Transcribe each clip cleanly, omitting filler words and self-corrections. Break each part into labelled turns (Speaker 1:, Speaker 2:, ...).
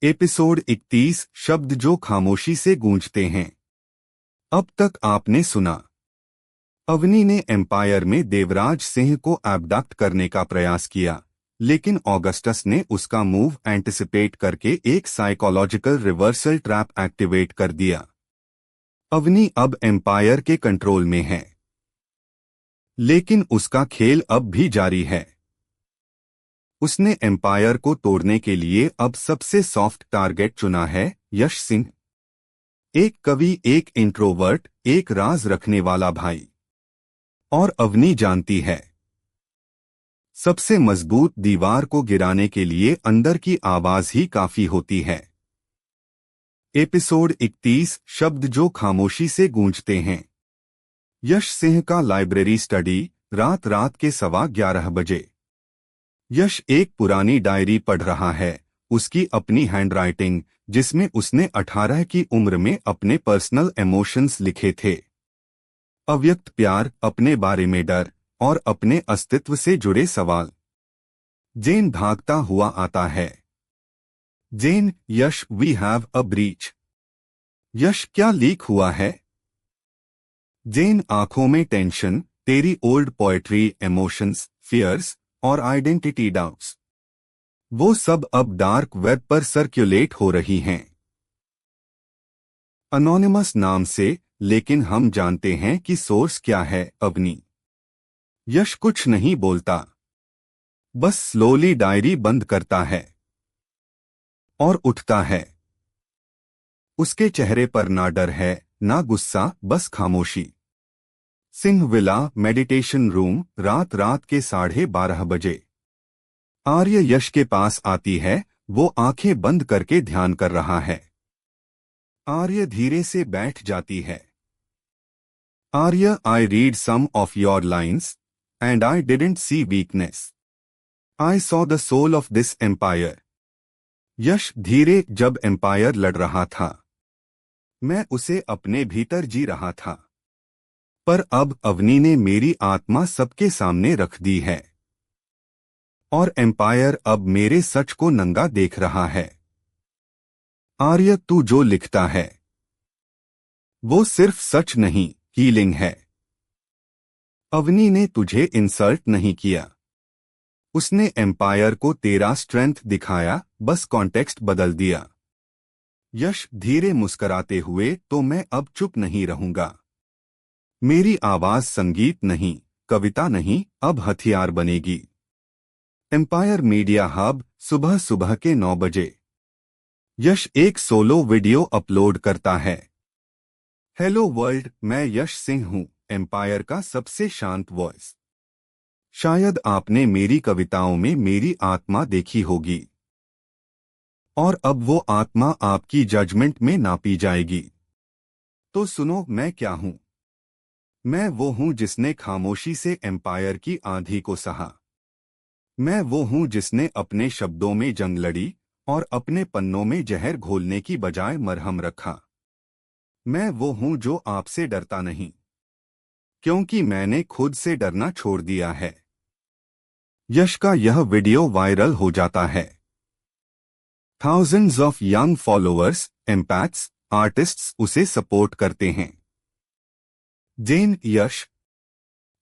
Speaker 1: Episode 31 शब्द जो खामोशी से गूंजते हैं। अब तक आपने सुना, अवनी ने एम्पायर में देवराज सिंह को एब्डक्ट करने का प्रयास किया, लेकिन ऑगस्टस ने उसका मूव एंटिसिपेट करके एक साइकोलॉजिकल रिवर्सल ट्रैप एक्टिवेट कर दिया। अवनी अब एम्पायर के कंट्रोल में है, लेकिन उसका खेल अब भी जारी है। उसने एम्पायर को तोड़ने के लिए अब सबसे सॉफ्ट टारगेट चुना है, यश सिंह। एक कवि, एक इंट्रोवर्ट, एक राज रखने वाला भाई। और अवनी जानती है, सबसे मजबूत दीवार को गिराने के लिए अंदर की आवाज ही काफी होती है। एपिसोड 31 शब्द जो खामोशी से गूंजते हैं। यश सिंह का लाइब्रेरी स्टडी, रात रात के 11:15 बजे। यश एक पुरानी डायरी पढ़ रहा है, उसकी अपनी हैंडराइटिंग, जिसमें उसने 18 की उम्र में अपने पर्सनल इमोशंस लिखे थे। अव्यक्त प्यार, अपने बारे में डर और अपने अस्तित्व से जुड़े सवाल। जेन भागता हुआ आता है। जेन, यश, वी हैव अ ब्रीच। यश, क्या लीक हुआ है? जेन आंखों में टेंशन, तेरी ओल्ड पोएट्री, इमोशंस, फियर्स और आइडेंटिटी डाउट्स, वो सब अब डार्क वेब पर सर्कुलेट हो रही हैं। अनोनिमस नाम से, लेकिन हम जानते हैं कि सोर्स क्या है। अवनी। यश कुछ नहीं बोलता, बस स्लोली डायरी बंद करता है और उठता है। उसके चेहरे पर ना डर है, ना गुस्सा, बस खामोशी। सिंह विला, मेडिटेशन रूम, रात रात के 12:30 बजे। आर्य यश के पास आती है, वो आंखें बंद करके ध्यान कर रहा है। आर्य धीरे से बैठ जाती है। Arya, I read some of your lines and I didn't see weakness. I saw the soul of this empire. Yash धीरे, जब एम्पायर लड़ रहा था, मैं उसे अपने भीतर जी रहा था, पर अब अवनी ने मेरी आत्मा सबके सामने रख दी है। और एम्पायर अब मेरे सच को नंगा देख रहा है। आर्य, तू जो लिखता है वो सिर्फ सच नहीं, हीलिंग है। अवनी ने तुझे इंसल्ट नहीं किया, उसने एम्पायर को तेरा स्ट्रेंथ दिखाया, बस कॉन्टेक्स्ट बदल दिया। यश धीरे मुस्कराते हुए, तो मैं अब चुप नहीं रहूंगा। मेरी आवाज संगीत नहीं, कविता नहीं, अब हथियार बनेगी। एम्पायर मीडिया हब, सुबह सुबह के 9 बजे। यश एक सोलो वीडियो अपलोड करता है। हेलो वर्ल्ड, मैं यश सिंह हूं, एम्पायर का सबसे शांत वॉइस। शायद आपने मेरी कविताओं में मेरी आत्मा देखी होगी, और अब वो आत्मा आपकी जजमेंट में नापी जाएगी। तो सुनो, मैं क्या हूं? मैं वो हूं जिसने खामोशी से एम्पायर की आंधी को सहा। मैं वो हूं जिसने अपने शब्दों में जंग लड़ी और अपने पन्नों में जहर घोलने की बजाय मरहम रखा। मैं वो हूं जो आपसे डरता नहीं, क्योंकि मैंने खुद से डरना छोड़ दिया है। यश का यह वीडियो वायरल हो जाता है। Thousands of young followers, empaths, artists उसे सपोर्ट करते हैं। जेन, यश,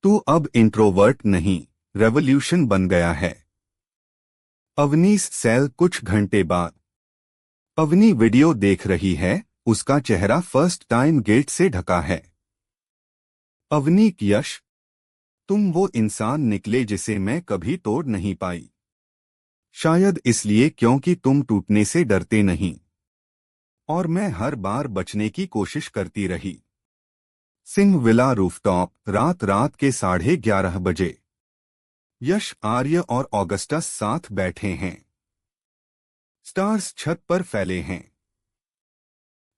Speaker 1: तू अब इंट्रोवर्ट नहीं, रेवोल्यूशन बन गया है। अवनीस सेल, कुछ घंटे बाद। अवनी वीडियो देख रही है, उसका चेहरा फर्स्ट टाइम गिल्ट से ढका है। अवनी, यश, तुम वो इंसान निकले जिसे मैं कभी तोड़ नहीं पाई। शायद इसलिए क्योंकि तुम टूटने से डरते नहीं, और मैं हर बार बचने की कोशिश करती रही। सिंह विला रूफटॉप, रात रात के 11:30 बजे। यश, आर्य और ऑगस्टस साथ बैठे हैं। स्टार्स छत पर फैले हैं।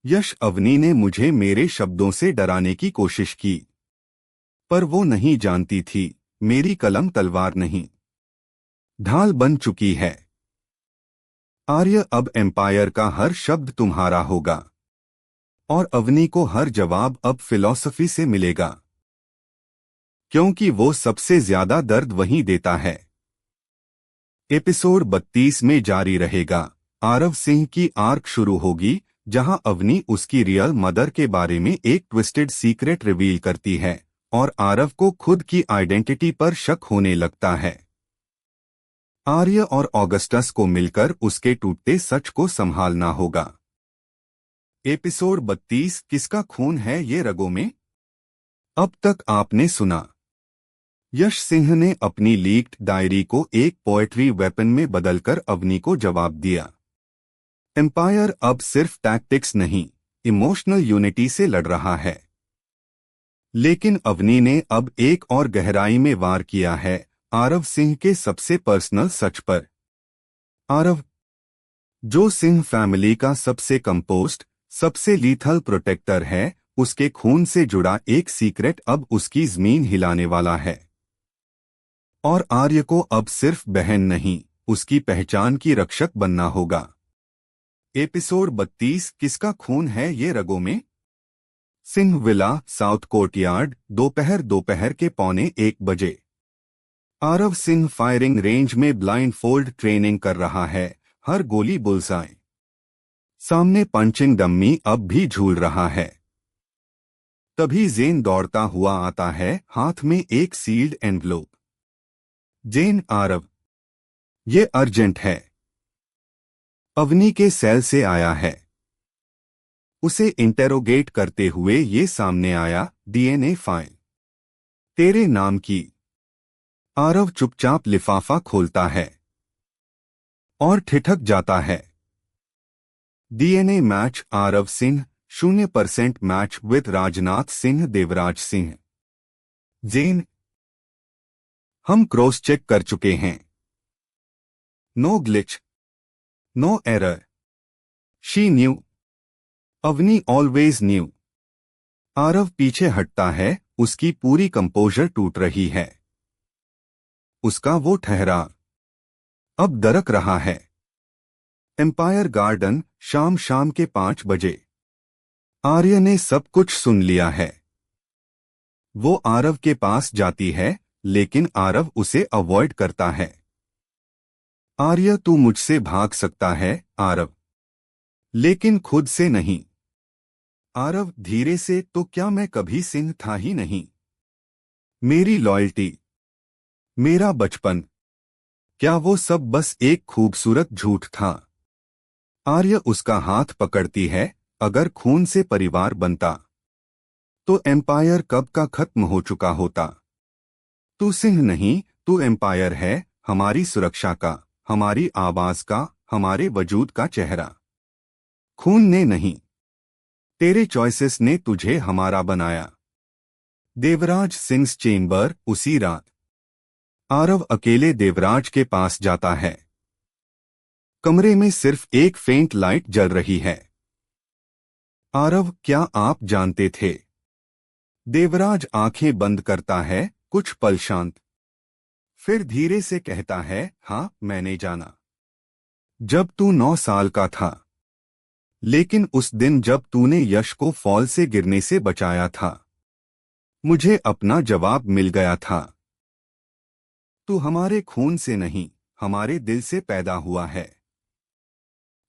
Speaker 1: यश, अवनी ने मुझे मेरे शब्दों से डराने की कोशिश की, पर वो नहीं जानती थी, मेरी कलम तलवार नहीं, ढाल बन चुकी है। आर्य, अब एम्पायर का हर शब्द तुम्हारा होगा, और अवनी को हर जवाब अब फिलॉसफी से मिलेगा, क्योंकि वो सबसे ज्यादा दर्द वहीं देता है। एपिसोड 32 में जारी रहेगा। आरव सिंह की आर्क शुरू होगी, जहां अवनी उसकी रियल मदर के बारे में एक ट्विस्टेड सीक्रेट रिवील करती है और आरव को खुद की आइडेंटिटी पर शक होने लगता है। आर्य और ऑगस्टस को मिलकर उसके टूटते सच को संभालना होगा। एपिसोड 32, किसका खून है ये रगों में। अब तक आपने सुना, यश सिंह ने अपनी लीक्ड डायरी को एक पोएट्री वेपन में बदलकर अवनी को जवाब दिया। एम्पायर अब सिर्फ टैक्टिक्स नहीं, इमोशनल यूनिटी से लड़ रहा है। लेकिन अवनी ने अब एक और गहराई में वार किया है, आरव सिंह के सबसे पर्सनल सच पर। आरव, जो सिंह फैमिली का सबसे कंपोस्ट, सबसे लीथल प्रोटेक्टर है, उसके खून से जुड़ा एक सीक्रेट अब उसकी जमीन हिलाने वाला है। और आर्य को अब सिर्फ बहन नहीं, उसकी पहचान की रक्षक बनना होगा। एपिसोड 32, किसका खून है ये रगों में। सिंह विला, साउथ कोर्टयार्ड, दोपहर के 12:45 बजे। आरव सिंह फायरिंग रेंज में ब्लाइंड फोल्ड ट्रेनिंग कर रहा है, हर गोली बुल्सआई। सामने पंचिंग डम्मी अब भी झूल रहा है। तभी जेन दौड़ता हुआ आता है, हाथ में एक सील्ड एनवलप। जेन, आरव, ये अर्जेंट है। अवनी के सेल से आया है। उसे इंटेरोगेट करते हुए ये सामने आया, डीएनए फाइल तेरे नाम की। आरव चुपचाप लिफाफा खोलता है और ठिठक जाता है। DNA match, Aarav Singh 0% match with Rajnath Singh, Devraj Singh. Jen, हम क्रॉस चेक कर चुके हैं। No glitch, no error. She knew. Avni always knew. Aarav पीछे हटता है, उसकी पूरी कंपोजर टूट रही है। उसका वो ठहराव अब दरक रहा है। एम्पायर गार्डन, शाम के 5 बजे। आर्य ने सब कुछ सुन लिया है। वो आरव के पास जाती है, लेकिन आरव उसे अवॉइड करता है। आर्य, तू मुझसे भाग सकता है, आरव, लेकिन खुद से नहीं। आरव धीरे से, तो क्या मैं कभी सिंह था ही नहीं। मेरी लॉयल्टी, मेरा बचपन, क्या वो सब बस एक खूबसूरत झूठ था। आर्य उसका हाथ पकड़ती है, अगर खून से परिवार बनता तो एम्पायर कब का खत्म हो चुका होता। तू सिंह नहीं, तू एम्पायर है, हमारी सुरक्षा का, हमारी आवाज का, हमारे वजूद का चेहरा। खून ने नहीं, तेरे चॉइसेस ने तुझे हमारा बनाया। देवराज सिंह चेंबर, उसी रात। आरव अकेले देवराज के पास जाता है। कमरे में सिर्फ एक फेंट लाइट जल रही है। आरव, क्या आप जानते थे। देवराज आंखें बंद करता है, कुछ पल शांत। फिर धीरे से कहता है, हाँ, मैंने जाना जब तू 9 साल का था। लेकिन उस दिन जब तूने यश को फॉल से गिरने से बचाया था, मुझे अपना जवाब मिल गया था। तू हमारे खून से नहीं, हमारे दिल से पैदा हुआ है।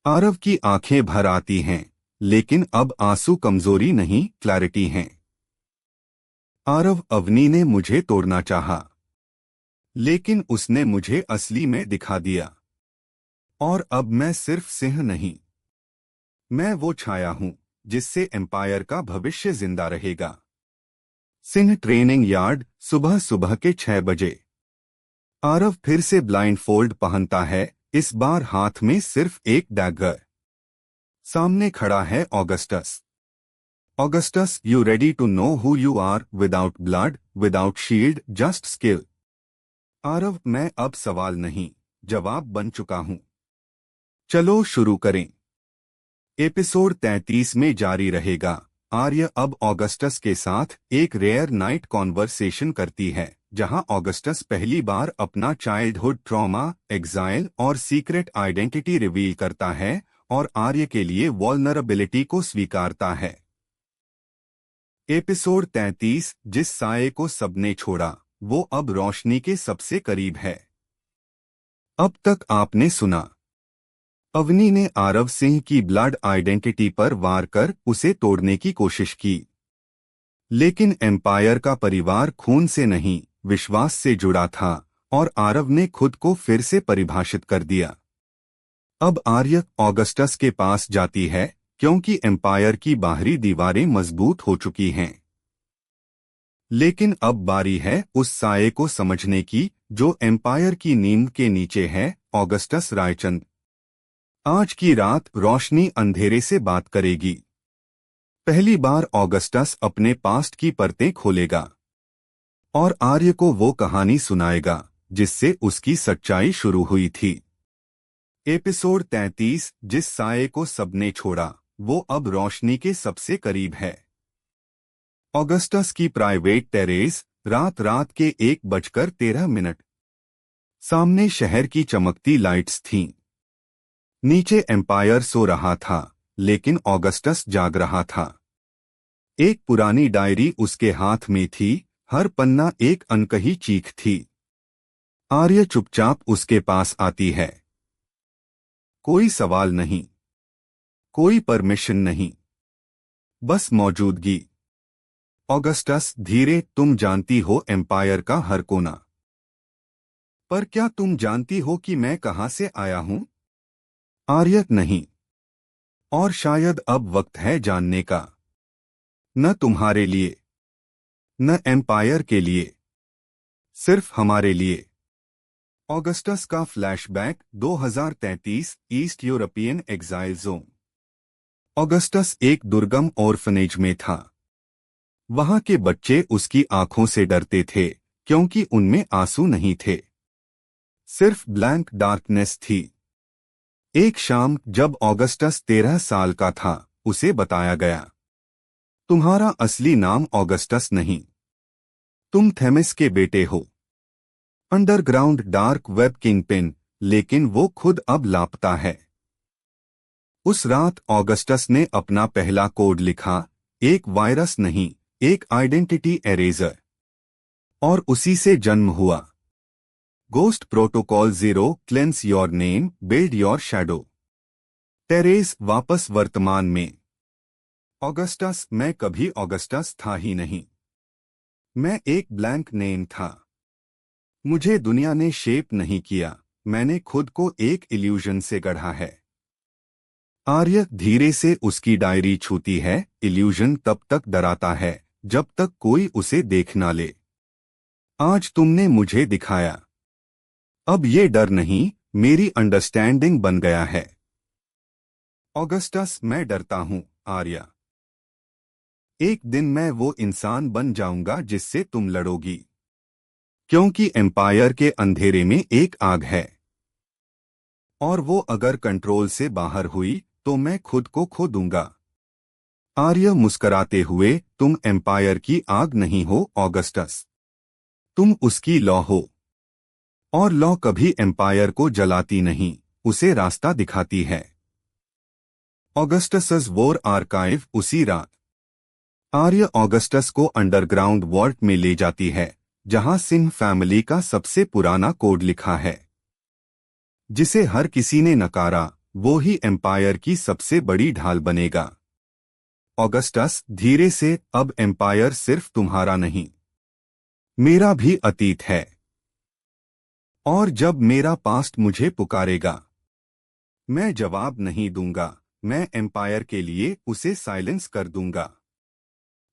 Speaker 1: आरव की आंखें भर आती हैं, लेकिन अब आंसू कमजोरी नहीं, क्लैरिटी हैं। आरव, अवनी ने मुझे तोड़ना चाहा, लेकिन उसने मुझे असली में दिखा दिया। और अब मैं सिर्फ सिंह नहीं, मैं वो छाया हूं जिससे एम्पायर का भविष्य जिंदा रहेगा। सिंह ट्रेनिंग यार्ड, सुबह के 6 बजे। आरव फिर से ब्लाइंड फोल्ड पहनता है, इस बार हाथ में सिर्फ एक डैगर। सामने खड़ा है Augustus. Augustus, you ready to know who you are, without blood, without shield, just skill. Aarav, मैं अब सवाल नहीं, जवाब बन चुका हूं। चलो शुरू करें। एपिसोड 33 में जारी रहेगा। आर्य अब ऑगस्टस के साथ एक रेयर नाइट कॉन्वर्सेशन करती है, जहां ऑगस्टस पहली बार अपना चाइल्डहुड ट्रॉमा, एग्जाइल और सीक्रेट आइडेंटिटी रिवील करता है और आर्य के लिए वल्नरेबिलिटी को स्वीकारता है। एपिसोड 33, जिस साये को सबने छोड़ा, वो अब रोशनी के सबसे करीब है। अब तक आपने सुना, अवनी ने आरव सिंह की ब्लड आइडेंटिटी पर वार कर उसे तोड़ने की कोशिश की, लेकिन एम्पायर का परिवार खून से नहीं, विश्वास से जुड़ा था और आरव ने खुद को फिर से परिभाषित कर दिया। अब आर्य ऑगस्टस के पास जाती है क्योंकि एम्पायर की बाहरी दीवारें मजबूत हो चुकी हैं। लेकिन अब बारी है उस साये को समझने की जो एम्पायर की नींद के नीचे है। ऑगस्टस रायचंद आज की रात रोशनी अंधेरे से बात करेगी। पहली बार ऑगस्टस अपने पास्ट की परतें खोलेगा और आर्य को वो कहानी सुनाएगा जिससे उसकी सच्चाई शुरू हुई थी। एपिसोड 33 जिस साये को सबने छोड़ा वो अब रोशनी के सबसे करीब है। ऑगस्टस की प्राइवेट टेरेस, रात के 1:13। सामने शहर की चमकती लाइट्स थीं। नीचे एम्पायर सो रहा था लेकिन ऑगस्टस जाग रहा था। एक पुरानी डायरी उसके हाथ में थी, हर पन्ना एक अनकही चीख थी। आर्य चुपचाप उसके पास आती है। कोई सवाल नहीं, कोई परमिशन नहीं, बस मौजूदगी। ऑगस्टस धीरे, तुम जानती हो एम्पायर का हर कोना, पर क्या तुम जानती हो कि मैं कहां से आया हूं? आर्य नहीं, और शायद अब वक्त है जानने का। न तुम्हारे लिए, न एम्पायर के लिए, सिर्फ हमारे लिए। ऑगस्टस का flashback 2033 east European exile zone. Augustus एक दुर्गम ऑर्फनेज में था। वहां के बच्चे उसकी आंखों से डरते थे क्योंकि उनमें आंसू नहीं थे, सिर्फ ब्लैंक डार्कनेस थी। एक शाम जब ऑगस्टस 13 साल का था, उसे बताया गया, तुम्हारा असली नाम ऑगस्टस नहीं, तुम थेमिस के बेटे हो, अंडरग्राउंड डार्क वेब किंगपिन, लेकिन वो खुद अब लापता है। उस रात ऑगस्टस ने अपना पहला कोड लिखा, एक वायरस नहीं, एक आइडेंटिटी एरेजर, और उसी से जन्म हुआ। Ghost protocol 0, cleanse your name, build your shadow. Terrace वापस वर्तमान में। ऑगस्टस, मैं कभी ऑगस्टस था ही नहीं। मैं एक ब्लैंक नेम था। मुझे दुनिया ने शेप नहीं किया, मैंने खुद को एक इल्यूजन से गढ़ा है। आर्य धीरे से उसकी डायरी छूती है। इल्यूजन तब तक डराता है जब तक कोई उसे देख ना ले। आज तुमने मुझे दिखाया। अब ये डर नहीं, मेरी अंडरस्टैंडिंग बन गया है। ऑगस्टस, मैं डरता हूं आर्या। एक दिन मैं वो इंसान बन जाऊंगा जिससे तुम लड़ोगी, क्योंकि एम्पायर के अंधेरे में एक आग है, और वो अगर कंट्रोल से बाहर हुई तो मैं खुद को खो दूंगा। आर्य मुस्कराते हुए, तुम एम्पायर की आग नहीं हो ऑगस्टस, तुम उसकी लौ हो, और लौ कभी एम्पायर को जलाती नहीं, उसे रास्ता दिखाती है। Augustus war archive. उसी रात आर्य ऑगस्टस को अंडरग्राउंड वॉल्ट में ले जाती है जहां सिंह फैमिली का सबसे पुराना कोड लिखा है, जिसे हर किसी ने नकारा। वो ही एम्पायर की सबसे बड़ी ढाल बनेगा। ऑगस्टस धीरे से, अब एम्पायर सिर्फ तुम्हारा नहीं, मेरा भी अतीत है, और जब मेरा पास्ट मुझे पुकारेगा मैं जवाब नहीं दूंगा, मैं एम्पायर के लिए उसे साइलेंस कर दूंगा।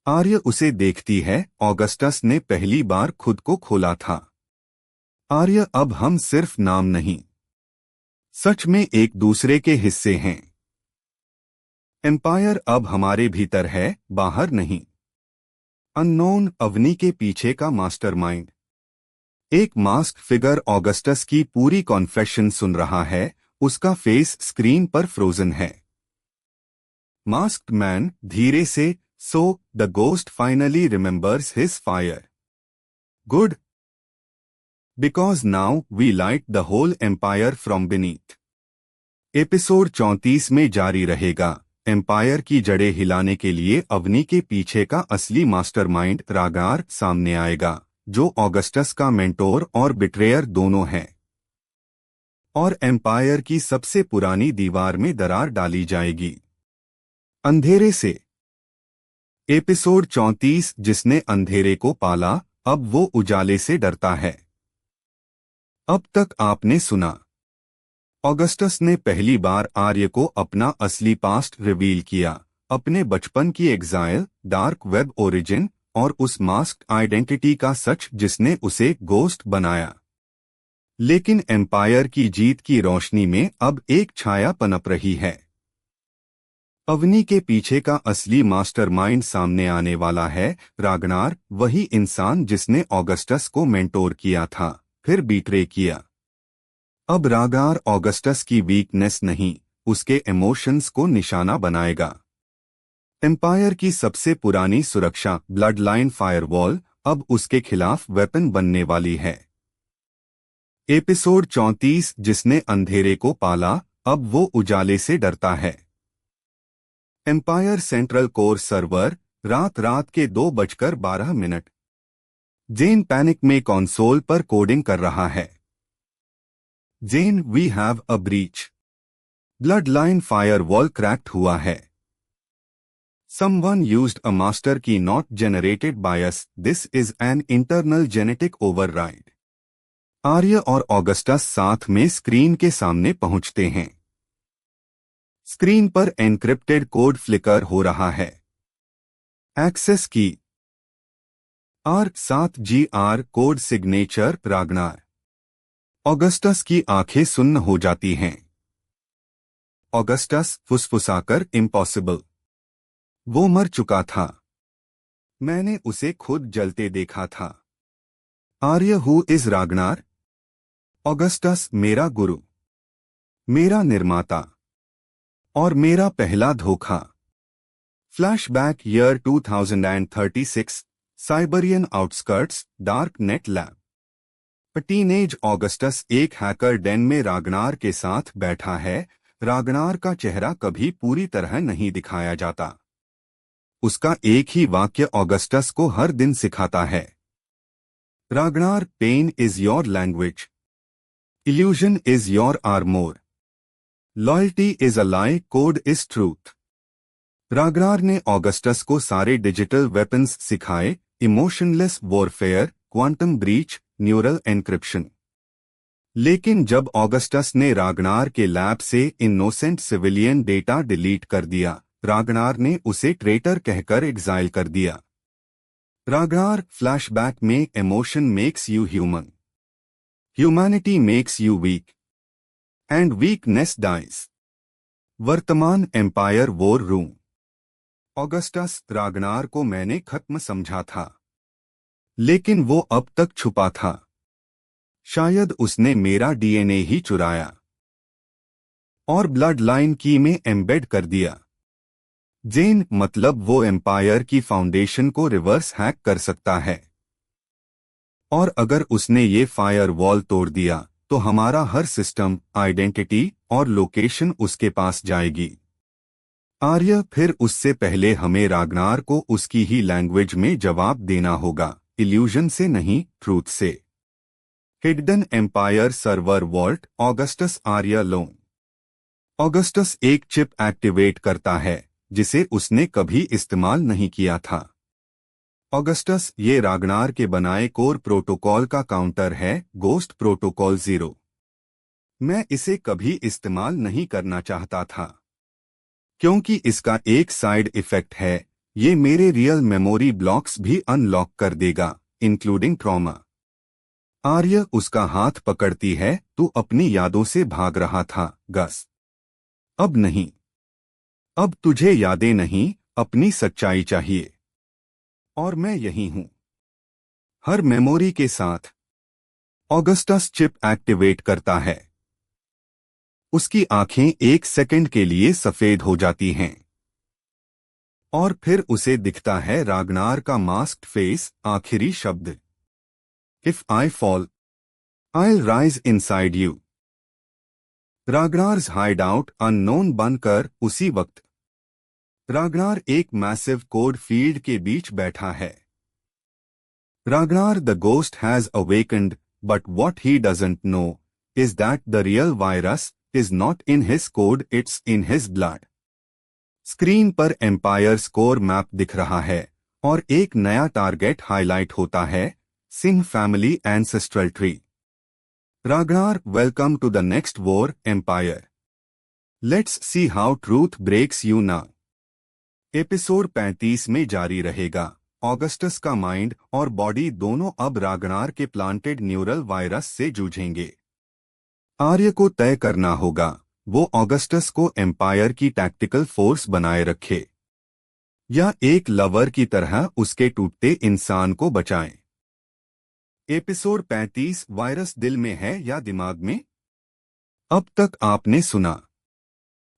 Speaker 1: आर्य उसे देखती है। ऑगस्टस ने पहली बार खुद को खोला था। आर्य, अब हम सिर्फ नाम नहीं, सच में एक दूसरे के हिस्से हैं। एम्पायर अब हमारे भीतर है, बाहर नहीं। अननोन, अवनी के पीछे का मास्टरमाइंड। एक मास्क फिगर ऑगस्टस की पूरी कॉन्फेशन सुन रहा है, उसका फेस स्क्रीन पर फ्रोजन है। मास्क्ड मैन धीरे से, so the ghost finally remembers his fire. Good, because now we light the whole empire from beneath. Episode 34 में जारी रहेगा। एम्पायर की जड़ें हिलाने के लिए अवनी के पीछे का असली मास्टरमाइंड रागार सामने आएगा, जो ऑगस्टस का मेंटोर और बिट्रेयर दोनों है। और एम्पायर की सबसे पुरानी दीवार में दरार डाली जाएगी। अंधेरे से। एपिसोड 34 जिसने अंधेरे को पाला, अब वो उजाले से डरता है। अब तक आपने सुना, ऑगस्टस ने पहली बार आर्य को अपना असली पास्ट रिवील किया, अपने बचपन की एग्जाइल, डार्क वेब ओरिजिन और उस मास्क्ड आइडेंटिटी का सच जिसने उसे गोस्ट बनाया। लेकिन एम्पायर की जीत की रोशनी में अब एक छाया पनप रही है। अवनी के पीछे का असली मास्टरमाइंड सामने आने वाला है। रागनार, वही इंसान जिसने ऑगस्टस को मेंटोर किया था, फिर बीट्रे किया। अब रागनार ऑगस्टस की वीकनेस नहीं, उसके इमोशंस को निशाना बनाएगा। एम्पायर की सबसे पुरानी सुरक्षा, ब्लड लाइन फायरवॉल, अब उसके खिलाफ वेपन बनने वाली है। एपिसोड 34 जिसने अंधेरे को पाला, अब वो उजाले से डरता है। एम्पायर सेंट्रल कोर सर्वर, रात के 2:12। जेन पैनिक में कंसोल पर कोडिंग कर रहा है। Jen, we have a breach. Blood line firewall cracked हुआ है। Someone used a master key not generated by us. This is an internal genetic override. आर्य और ऑगस्टस साथ में स्क्रीन के सामने पहुंचते हैं। स्क्रीन पर एन्क्रिप्टेड कोड फ्लिकर हो रहा है। एक्सेस की R7GR कोड सिग्नेचर रागनार। ऑगस्टस की आंखें सुन्न हो जाती हैं। ऑगस्टस फुसफुसाकर, इम्पॉसिबल। वो मर चुका था। मैंने उसे खुद जलते देखा था। Arya, who is Ragnar? Augustus, मेरा गुरु, मेरा निर्माता और मेरा पहला धोखा। Flashback, year 2036, Siberian outskirts, dark net lab. Teenage Augustus एक हैकर डेन में रागनार के साथ बैठा है। रागनार का चेहरा कभी पूरी तरह नहीं दिखाया जाता। उसका एक ही वाक्य ऑगस्टस को हर दिन सिखाता है। Ragnar, pain is your language, illusion is your armour, loyalty is a lie, code is truth. Ragnar ने ऑगस्टस को सारे डिजिटल वेपन्स सिखाए, emotionless warfare, quantum breach, neural encryption. लेकिन जब ऑगस्टस ने रागनार के लैब से इनोसेंट सिविलियन डेटा डिलीट कर दिया, रागनार ने उसे ट्रेटर कहकर एग्जाइल कर दिया। रागनार, फ्लैशबैक में emotion makes you human, humanity makes you weak, and weakness dies. वर्तमान empire war room. Augustus, Ragnar को मैंने खत्म समझा था, लेकिन वो अब तक छुपा था। शायद उसने मेरा डीएनए ही चुराया और ब्लड लाइन की में एम्बेड कर दिया। जेन, मतलब वो एम्पायर की फाउंडेशन को रिवर्स हैक कर सकता है। और अगर उसने ये फायरवॉल तोड़ दिया तो हमारा हर सिस्टम, आइडेंटिटी और लोकेशन उसके पास जाएगी। आर्य, फिर उससे पहले हमें रागनार को उसकी ही लैंग्वेज में जवाब देना होगा, इल्यूजन से नहीं, ट्रूथ से। Hidden empire server vault, Augustus, Arya alone. Augustus एक चिप एक्टिवेट करता है जिसे उसने कभी इस्तेमाल नहीं किया था। ऑगस्टस, ये रागनार के बनाए कोर प्रोटोकॉल का काउंटर है, गोस्ट प्रोटोकॉल 0। मैं इसे कभी इस्तेमाल नहीं करना चाहता था क्योंकि इसका एक साइड इफेक्ट है, ये मेरे रियल मेमोरी ब्लॉक्स भी अनलॉक कर देगा, इंक्लूडिंग ट्रॉमा। आर्य उसका हाथ पकड़ती है, तू अपनी यादों से भाग रहा था, गस। अब नहीं। अब तुझे यादें नहीं, अपनी सच्चाई चाहिए। और मैं यही हूं, हर मेमोरी के साथ। ऑगस्टस चिप एक्टिवेट करता है। उसकी आंखें एक सेकंड के लिए सफेद हो जाती हैं और फिर उसे दिखता है रागनार का मास्क्ड फेस, आखिरी शब्द, if I fall I rise inside you. Ragnar's hideout, unknown बनकर। उसी वक्त रागनार एक मैसिव कोड फील्ड के बीच बैठा है। Ragnar, the ghost has awakened, but what he doesn't know is that the real virus is not in his code, it's in his blood. Screen पर empire score map दिख रहा है और एक नया टारगेट हाईलाइट होता है, Singh family ancestral tree. Ragnar, welcome to the next war, empire. Let's see how truth breaks you now. Episode 35 में जारी रहेगा. ऑगस्टस का माइंड और बॉडी दोनों अब रागनार के प्लांटेड न्यूरल वायरस से जूझेंगे. आर्य को तय करना होगा वो ऑगस्टस को एम्पायर की टैक्टिकल फोर्स बनाए रखे या एक लवर की तरह उसके टूटते इंसान को बचाए. एपिसोड 35 वायरस दिल में है या दिमाग में? अब तक आपने सुना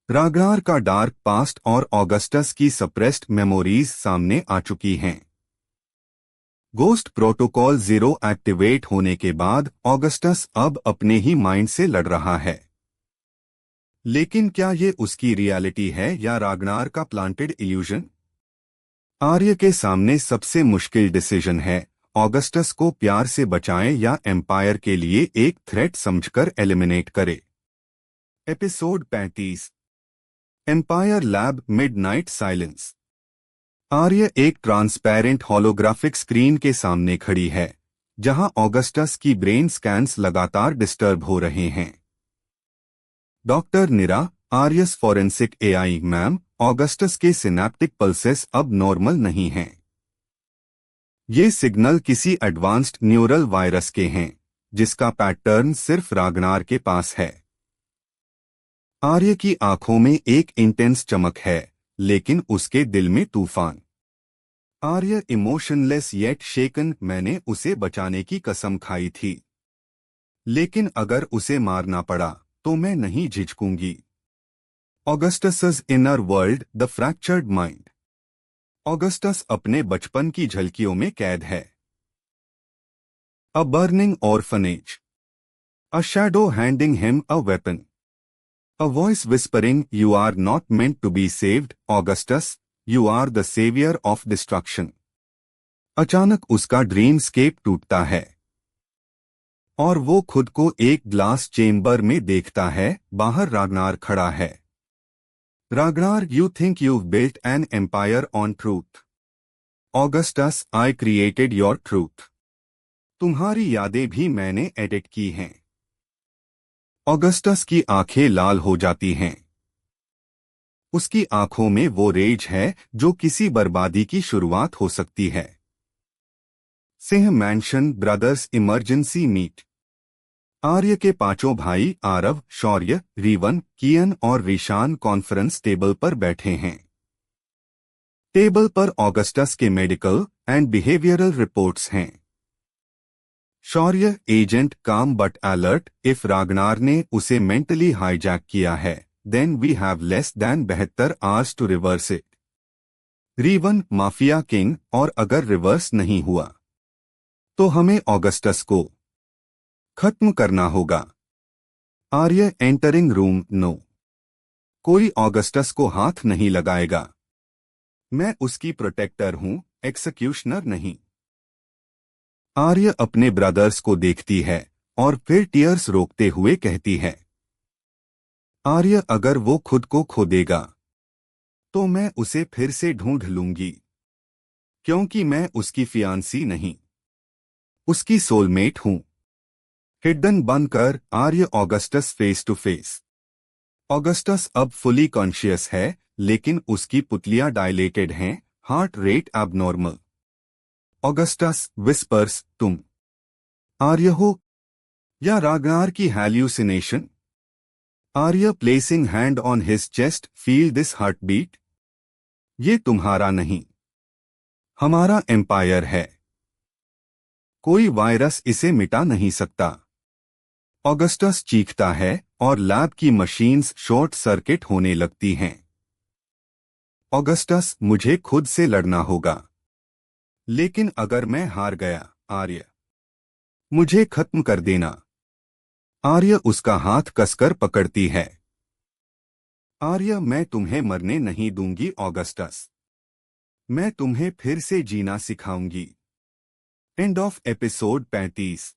Speaker 1: रागनार का डार्क पास्ट और ऑगस्टस की सप्रेस्ड मेमोरीज सामने आ चुकी हैं. गोस्ट प्रोटोकॉल 0 एक्टिवेट होने के बाद ऑगस्टस अब अपने ही माइंड से लड़ रहा है. लेकिन क्या ये उसकी रियलिटी है या रागनार का प्लांटेड इल्यूजन? आर्य के सामने सबसे मुश्किल डिसीजन है, ऑगस्टस को प्यार से बचाएं या एम्पायर के लिए एक थ्रेट समझकर एलिमिनेट करे. Episode 35 empire lab, midnight silence. Arya एक ट्रांसपेरेंट होलोग्राफिक स्क्रीन के सामने खड़ी है जहां ऑगस्टस की ब्रेन स्कैन्स लगातार डिस्टर्ब हो रहे हैं. डॉक्टर निरा, आर्यस फॉरेंसिक एआई, मैम, ऑगस्टस के सिनेप्टिक पल्सेस अब नॉर्मल नहीं हैं. ये सिग्नल किसी एडवांस्ड न्यूरल वायरस के हैं जिसका पैटर्न सिर्फ रागनार के पास है. आर्य की आंखों में एक इंटेंस चमक है लेकिन उसके दिल में तूफान. आर्य इमोशनलेस येट शेकन. मैंने उसे बचाने की कसम खाई थी लेकिन अगर उसे मारना पड़ा तो मैं नहीं झिझकूंगी. Augustus's inner world, the fractured mind. Augustus अपने बचपन की झलकियों में कैद है. A burning orphanage, a shadow handing him a weapon, a voice whispering, you are not meant to be saved Augustus, you are the saviour of destruction. अचानक उसका ड्रीमस्केप टूटता है और वो खुद को एक ग्लास चेम्बर में देखता है. बाहर रागनार खड़ा है. Ragnar, you think you built an empire on truth. Augustus, I created your truth. तुम्हारी यादें भी मैंने एडिट की हैं. ऑगस्टस की आंखें लाल हो जाती हैं. उसकी आंखों में वो रेज है जो किसी बर्बादी की शुरुआत हो सकती है. Singh mansion, brothers emergency meet. Arya के पांचों भाई आरव, शौर्य, रीवन, कियन और रीशान कॉन्फ्रेंस टेबल पर बैठे हैं. टेबल पर ऑगस्टस के मेडिकल एंड बिहेवियरल रिपोर्ट्स हैं. Shaurya, agent, calm but alert. If Ragnar ने उसे मेंटली हाईजैक किया है then we have less than 72 hours to reverse it. Reevan, mafia king. और अगर रिवर्स नहीं हुआ तो हमें ऑगस्टस को खत्म करना होगा. आर्य, एंटरिंग रूम. नो, कोई ऑगस्टस को हाथ नहीं लगाएगा. मैं उसकी प्रोटेक्टर हूं, एक्सक्यूशनर नहीं. आर्य अपने ब्रदर्स को देखती है और फिर टीयर्स रोकते हुए कहती है, आर्य, अगर वो खुद को खो देगा तो मैं उसे फिर से ढूंढ लूंगी क्योंकि मैं उसकी फियांसी नहीं, उसकी सोलमेट हूं. हिडन बनकर Arya Augustus face to face. Augustus अब फुली कॉन्शियस है लेकिन उसकी पुतलियां डायलेटेड हैं, heart rate abnormal. Augustus whispers, तुम आर्य हो या रागनार की hallucination? Arya, placing hand on his chest, feel this heart beat. ये तुम्हारा नहीं, हमारा एम्पायर है. कोई वायरस इसे मिटा नहीं सकता. ऑगस्टस चीखता है और लैब की मशीन्स शॉर्ट सर्किट होने लगती हैं. ऑगस्टस, मुझे खुद से लड़ना होगा. लेकिन अगर मैं हार गया, आर्य, मुझे खत्म कर देना. आर्य उसका हाथ कसकर पकड़ती है. आर्य, मैं तुम्हें मरने नहीं दूंगी ऑगस्टस. मैं तुम्हें फिर से जीना सिखाऊंगी. End of episode 35.